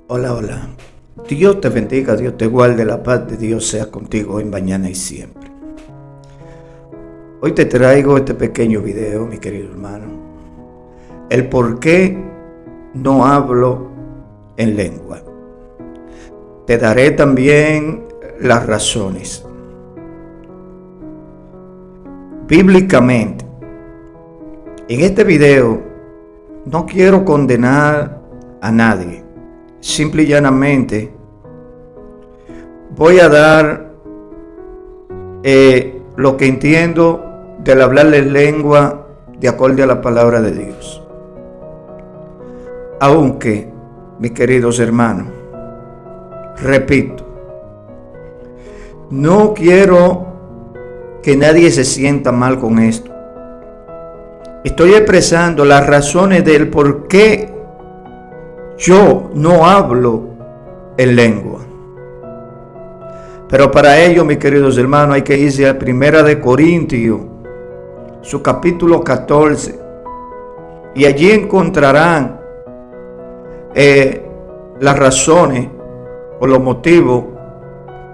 Hola, hola. Dios te bendiga, Dios te guarde, la paz de Dios sea contigo hoy, mañana y siempre. Hoy te traigo este pequeño video, mi querido hermano. El por qué no hablo en lengua. Te daré también las razones. Bíblicamente, en este video no quiero condenar a nadie. Simple y llanamente voy a dar lo que entiendo del hablarle lengua de acuerdo a la palabra de Dios. Aunque, mis queridos hermanos, repito, no quiero que nadie se sienta mal con esto. Estoy expresando las razones del por qué yo no hablo en lengua. Pero para ello, mis queridos hermanos, hay que irse a 1 Corintios, su capítulo 14. Y allí encontrarán las razones o los motivos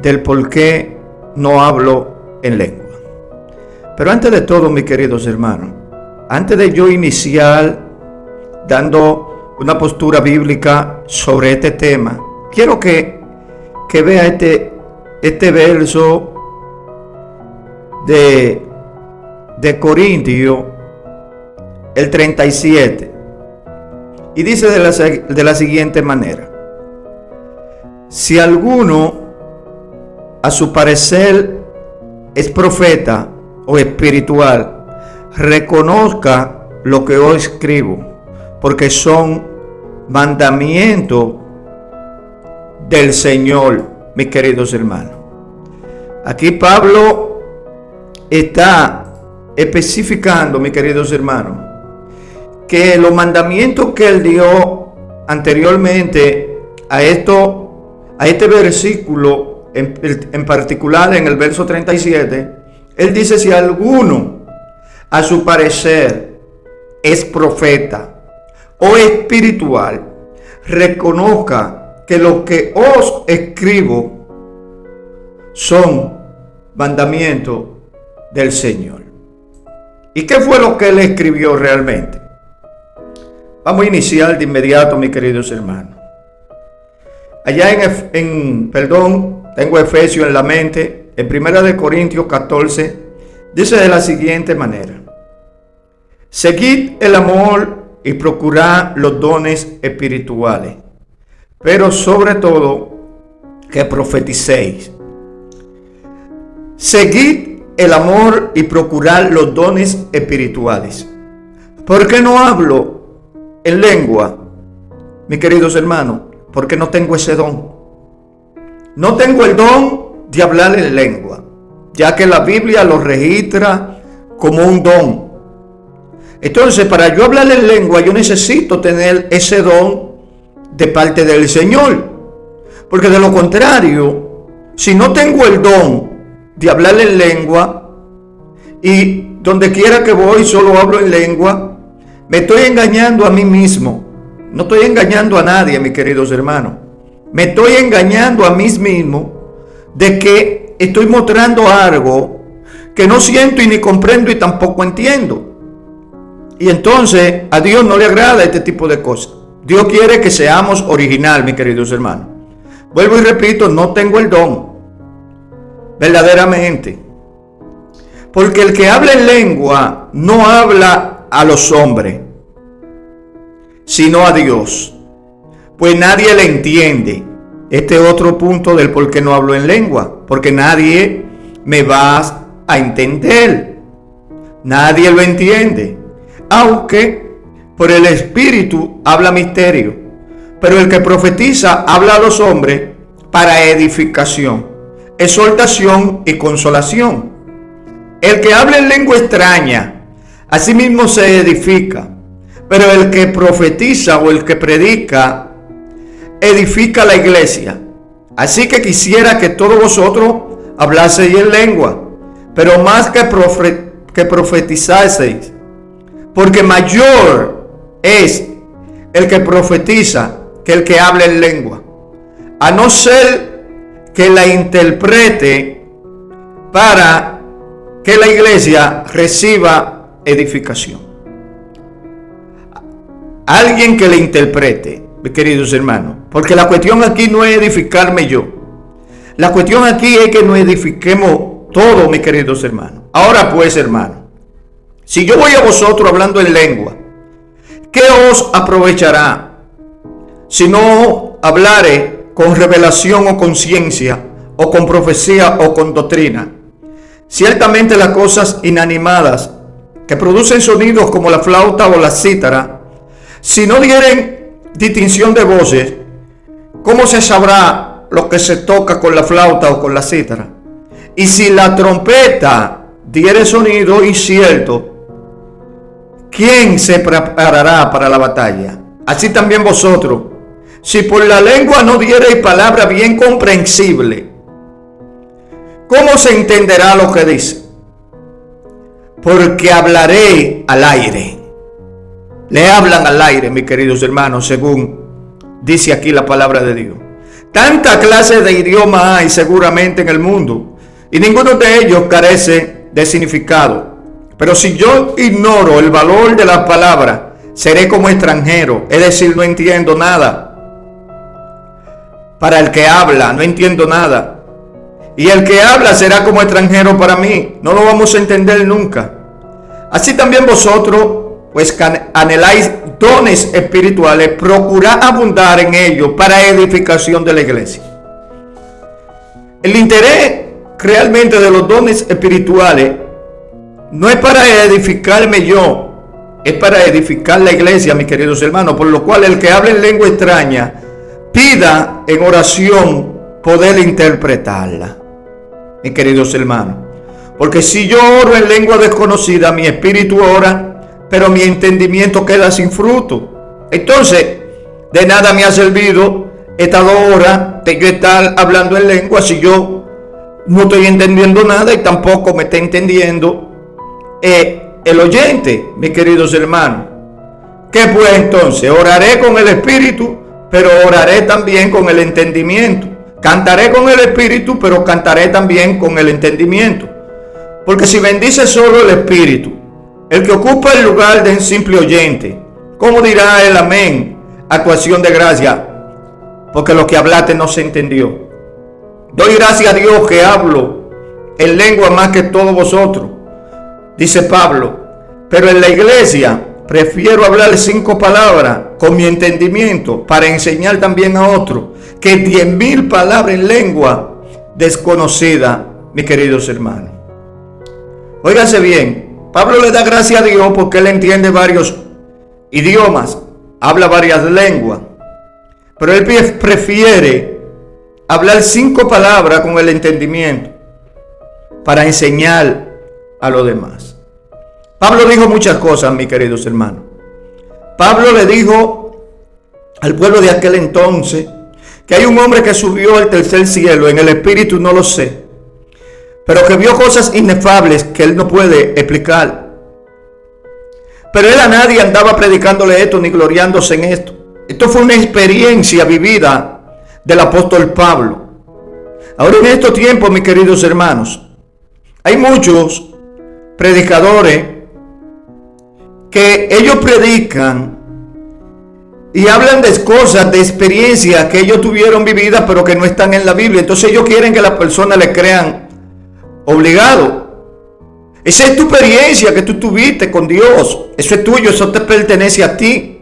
del por qué no hablo en lengua. Pero antes de todo, mis queridos hermanos, antes de yo iniciar dando una postura bíblica sobre este tema, quiero que vea este verso de Corintios, el 37, y dice de la siguiente manera: si alguno a su parecer es profeta o espiritual, reconozca lo que hoy escribo, porque son mandamientos del Señor, mis queridos hermanos. Aquí Pablo está especificando, mis queridos hermanos, que los mandamientos que él dio anteriormente a este versículo, en particular en el verso 37, él dice: si alguno a su parecer es profeta o espiritual, reconozca que lo que os escribo son mandamientos del Señor. ¿Y qué fue lo que él escribió realmente? Vamos a iniciar de inmediato, mis queridos hermanos. Allá tengo Efesios en la mente, en 1 Corintios 14, dice de la siguiente manera: seguid el amor y procurad los dones espirituales, pero sobre todo que profeticéis. Seguid el amor y procurad los dones espirituales. ¿Por qué no hablo en lengua, mis queridos hermanos? Porque no tengo ese don. No tengo el don de hablar en lengua, ya que la Biblia lo registra como un don. Entonces, para yo hablar en lengua, yo necesito tener ese don de parte del Señor. Porque de lo contrario, si no tengo el don de hablar en lengua, y donde quiera que voy solo hablo en lengua, me estoy engañando a mí mismo. No estoy engañando a nadie, mis queridos hermanos. Me estoy engañando a mí mismo de que estoy mostrando algo que no siento y ni comprendo y tampoco entiendo. Y entonces a Dios no le agrada este tipo de cosas. Dios quiere que seamos original, mis queridos hermanos. Vuelvo y repito, no tengo el don, verdaderamente. Porque el que habla en lengua no habla a los hombres, sino a Dios. Pues nadie le entiende. Este es otro punto del por qué no hablo en lengua. Porque nadie me va a entender. Nadie lo entiende. Aunque por el Espíritu habla misterio, pero el que profetiza habla a los hombres para edificación, exhortación y consolación. El que habla en lengua extraña, asimismo se edifica, pero el que profetiza o el que predica, edifica la iglesia. Así que quisiera que todos vosotros hablaseis en lengua, pero más que profetizaseis, porque mayor es el que profetiza que el que hable en lengua, a no ser que la interprete para que la iglesia reciba edificación. Alguien que le interprete, mis queridos hermanos, porque la cuestión aquí no es edificarme yo. La cuestión aquí es que nos edifiquemos todos, mis queridos hermanos. Ahora pues, hermanos, si yo voy a vosotros hablando en lengua, ¿qué os aprovechará si no hablare con revelación o con ciencia, o con profecía o con doctrina? Ciertamente las cosas inanimadas que producen sonidos como la flauta o la cítara, si no dieren distinción de voces, ¿cómo se sabrá lo que se toca con la flauta o con la cítara? Y si la trompeta diere sonido incierto, ¿quién se preparará para la batalla? Así también vosotros, si por la lengua no diereis palabra bien comprensible, ¿cómo se entenderá lo que dice? Porque hablaré al aire. Le hablan al aire, mis queridos hermanos, según dice aquí la palabra de Dios. Tanta clase de idioma hay seguramente en el mundo, y ninguno de ellos carece de significado. Pero si yo ignoro el valor de las palabras, seré como extranjero, es decir, no entiendo nada. Para el que habla, no entiendo nada. Y el que habla será como extranjero para mí, no lo vamos a entender nunca. Así también vosotros, pues anheláis dones espirituales, procurad abundar en ellos para edificación de la iglesia. El interés realmente de los dones espirituales no es para edificarme yo, es para edificar la iglesia, mis queridos hermanos, por lo cual el que hable en lengua extraña, pida en oración poder interpretarla, mis queridos hermanos. Porque si yo oro en lengua desconocida, mi espíritu ora, pero mi entendimiento queda sin fruto. Entonces, de nada me ha servido estas 2 horas de yo estar hablando en lengua si yo no estoy entendiendo nada y tampoco me está entendiendo el oyente, mis queridos hermanos. ¿Qué pues entonces? Oraré con el espíritu, pero oraré también con el entendimiento. Cantaré con el espíritu, pero cantaré también con el entendimiento. Porque si bendice solo el espíritu, el que ocupa el lugar de un simple oyente, ¿cómo dirá el amén? Actuación de gracia, porque lo que hablaste no se entendió. Doy gracias a Dios que hablo en lengua más que todos vosotros, dice Pablo, pero en la iglesia prefiero hablar 5 palabras con mi entendimiento para enseñar también a otros que 10,000 palabras en lengua desconocida, mis queridos hermanos. Óigase bien, Pablo le da gracias a Dios porque él entiende varios idiomas, habla varias lenguas, pero él prefiere hablar 5 palabras con el entendimiento para enseñar a los demás. Pablo dijo muchas cosas, mis queridos hermanos. Pablo le dijo al pueblo de aquel entonces que hay un hombre que subió al tercer cielo, en el espíritu no lo sé, pero que vio cosas inefables que él no puede explicar. Pero él a nadie andaba predicándole esto ni gloriándose en esto. Esto fue una experiencia vivida del apóstol Pablo. Ahora en estos tiempos, mis queridos hermanos, hay muchos predicadores que ellos predican y hablan de cosas, de experiencias que ellos tuvieron vividas pero que no están en la Biblia. Entonces ellos quieren que las personas le crean obligado. Esa es tu experiencia que tú tuviste con Dios. Eso es tuyo, eso te pertenece a ti.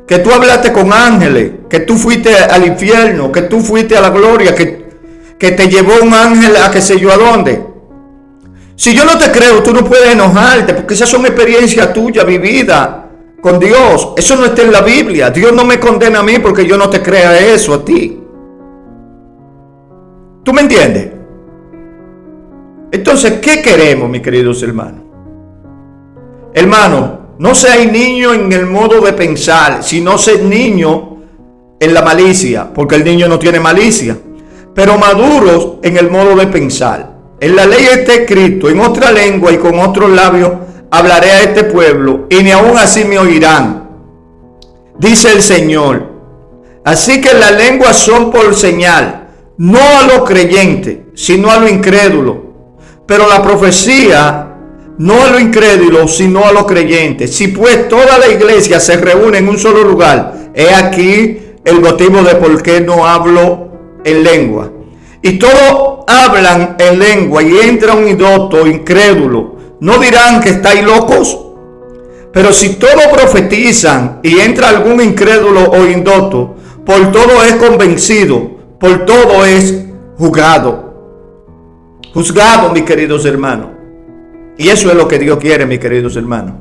Que tú hablaste con ángeles, que tú fuiste al infierno, que tú fuiste a la gloria, que te llevó un ángel a qué sé yo a dónde. Si yo no te creo, tú no puedes enojarte, porque esas son experiencias tuyas vividas con Dios. Eso no está en la Biblia. Dios no me condena a mí porque yo no te crea eso a ti. ¿Tú me entiendes? Entonces, ¿qué queremos, mis queridos hermanos? Hermano, no seáis niños en el modo de pensar, sino ser niño en la malicia, porque el niño no tiene malicia, pero maduros en el modo de pensar. En la ley está escrito, en otra lengua y con otros labios hablaré a este pueblo, y ni aún así me oirán, dice el Señor. Así que las lenguas son por señal, no a los creyentes, sino a los incrédulos. Pero la profecía, no a los incrédulos, sino a los creyentes. Si pues toda la iglesia se reúne en un solo lugar, he aquí el motivo de por qué no hablo en lengua. Y todos hablan en lengua y entra un indocto incrédulo. ¿No dirán que estáis locos? Pero si todos profetizan y entra algún incrédulo o indocto, por todo es convencido, por todo es juzgado. Juzgado, mis queridos hermanos. Y eso es lo que Dios quiere, mis queridos hermanos.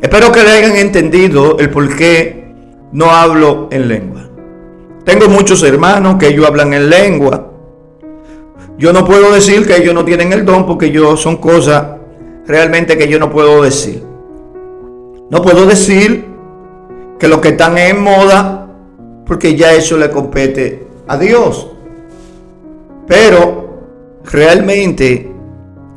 Espero que le hayan entendido el por qué no hablo en lengua. Tengo muchos hermanos que ellos hablan en lengua. Yo no puedo decir que ellos no tienen el don, porque son cosas realmente que yo no puedo decir. No puedo decir que lo que están en moda, porque ya eso le compete a Dios. Pero realmente,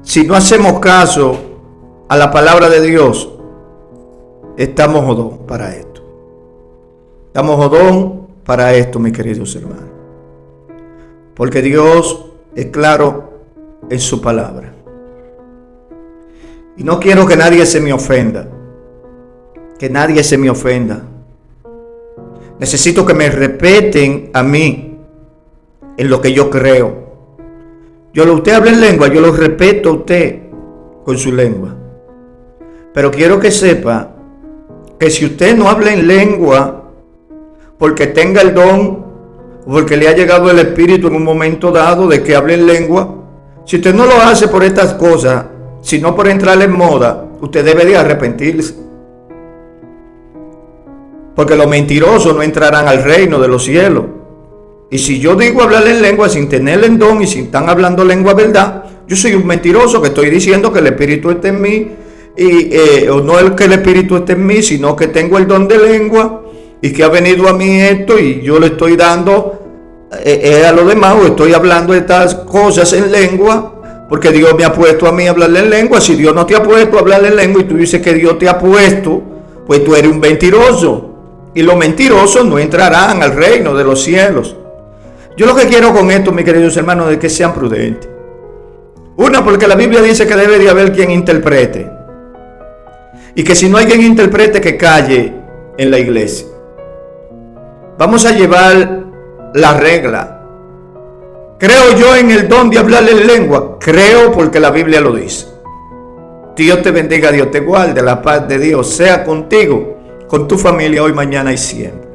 si no hacemos caso a la palabra de Dios, estamos jodón para esto. Estamos jodón para esto, mis queridos hermanos. Porque Dios es claro en su palabra. Y no quiero que nadie se me ofenda. Que nadie se me ofenda. Necesito que me respeten a mí en lo que yo creo. Usted habla en lengua, yo lo respeto a usted con su lengua. Pero quiero que sepa que si usted no habla en lengua porque tenga el don, o porque le ha llegado el Espíritu en un momento dado de que hable en lengua, si usted no lo hace por estas cosas, sino por entrar en moda, usted debe de arrepentirse. Porque los mentirosos no entrarán al reino de los cielos. Y si yo digo hablar en lengua sin tener el don y sin estar hablando lengua verdad, yo soy un mentiroso que estoy diciendo que el Espíritu está en mí, o no es que el Espíritu esté en mí, sino que tengo el don de lengua y que ha venido a mí esto y yo le estoy dando a los demás, o estoy hablando estas cosas en lengua porque Dios me ha puesto a mí a hablarle en lengua. Si Dios no te ha puesto a hablarle en lengua y tú dices que Dios te ha puesto, pues tú eres un mentiroso. Y los mentirosos no entrarán al reino de los cielos. Yo lo que quiero con esto, mis queridos hermanos, es que sean prudentes. Una, porque la Biblia dice que debe de haber quien interprete. Y que si no hay quien interprete, que calle en la iglesia. Vamos a llevar la regla. ¿Creo yo en el don de hablarle en lengua? Creo porque la Biblia lo dice. Dios te bendiga, Dios te guarde, la paz de Dios sea contigo, con tu familia hoy, mañana y siempre.